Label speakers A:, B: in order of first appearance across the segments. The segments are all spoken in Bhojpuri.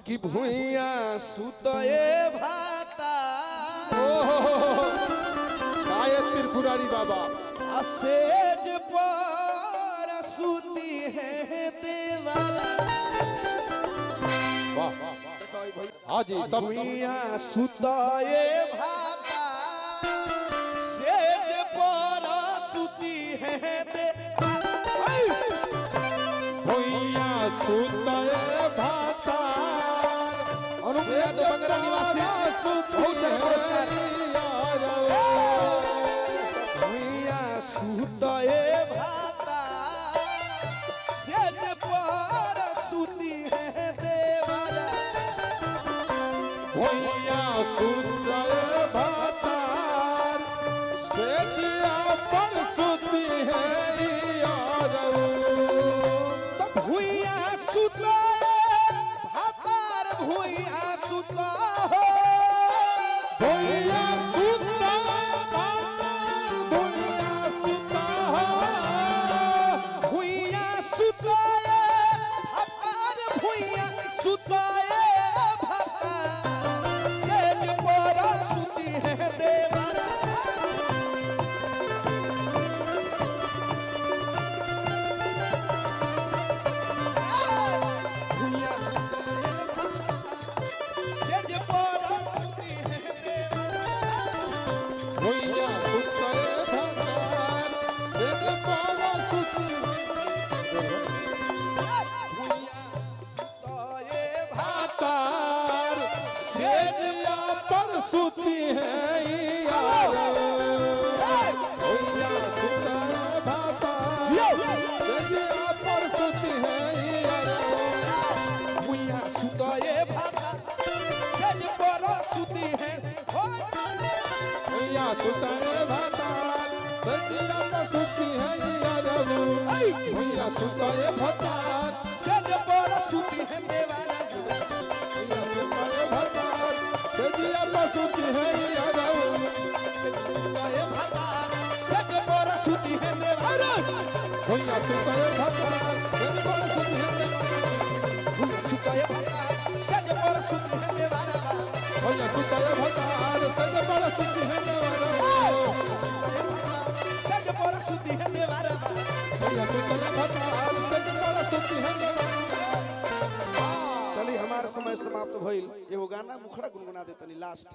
A: कि भुइया सुतए भाता
B: त्रिपुरारी बाबा
A: असेज पर सुती है देवारा।
B: हाँ जी सब
A: भुइया सुतए भाता सेज पर सुती है देवारा।
B: भुइया सुतए भाता
A: अनुप्रिया तो बंगरा निवासी बहुत सारे पुरस्कार। भुइया सुतए भाता सेज पर सुती है देवारा।
B: भुइया सुतए भाता सेजिया पर सुती है
A: भुइया सुतए भातार भुइया सुता हो।
B: भुइया सुतए भातार भुइया सुता
A: भुइया सुतए भातार भुइया सुतए भातार सेज पर सुती है देवारा। भुइया सेज पर सुती है देवारा।
B: भुइया सुतए भातार सेज पर सुती
A: भुइया सुतए
B: भातार सेजिया पर सुती है भुइया सुतए भातार सेजिया पर सुती है
A: भुइया सुतए भाता सेज पर सुती है।
B: भुइया सुतए भातार सेजिया पर सुती है भुइया सुतए भातार
A: सेज पर सुती है देवारा।
B: भुइया सुतए भातार सेजिया पर सुती है
A: सुतए भाता सेज पर सुती है देवारा।
B: भुइया सुतए भातार सेज पर सुती है
A: भुइया सुतए भाता सेज पर सुती है देवारा।
B: भुइया सुतए भातार सेज पर सुती है
A: सेज पर सुती है देवारा।
B: भुइया सुतए भातार सेज पर सुती है
A: चलिए हमारा समय समाप्त भइल। एगो गाना मुखड़ा गुनगुना देतनी लास्ट।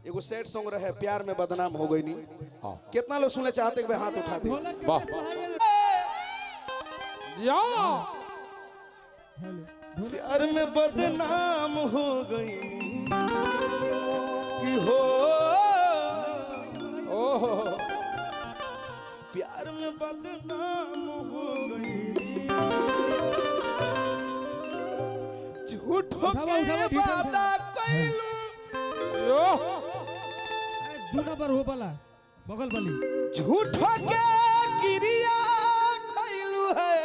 A: एगो सैड सॉन्ग रहे प्यार में बदनाम हो गई नी। कितना लोग सुनना चाहते हैं हाथ उठा दे।
B: वाह या
A: प्यार में बदनाम हो गई कि हो
B: ओहो
A: प्यार में बदनाम हो गई झूठों के वादा कैलू
B: यो
C: दूना पर हो वाला बगल वाली
A: झूठों के क्रिया कैलू है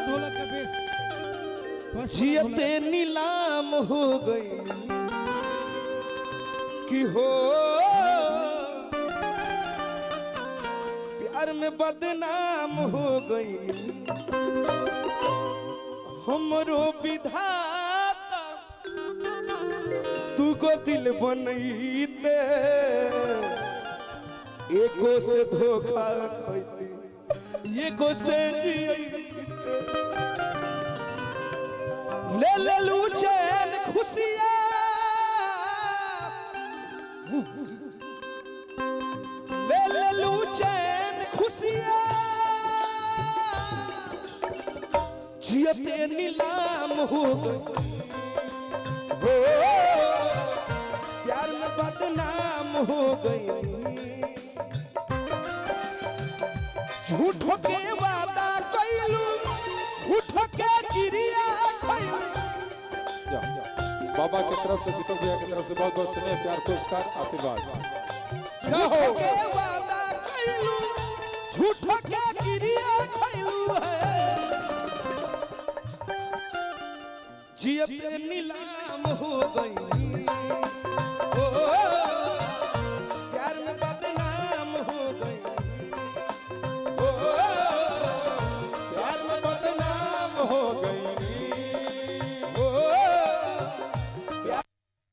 C: ढोलक का बेस
A: जियते नीलाम हो गई कि हो प्यार में बदनाम हो गई हमरो विधाता तू को दिल बनईते एको से धोखा खैती एको से जियते ले ले लू चैन खुशियाँ ले ले लू चैन खुशियाँ जियते नीलाम हो गई हो प्यार में बदनाम हो गई झूठों के वादा कैलू झूठों के क्रिया कैलू
B: बाबा की तरफ से दीपक भैया की तरफ से बहुत बहुत स्नेह प्यार पुरस्कार आशीर्वाद
A: झूठों के वादा कैलू झूठों के क्रिया कैलू है जियते नीलाम हो गई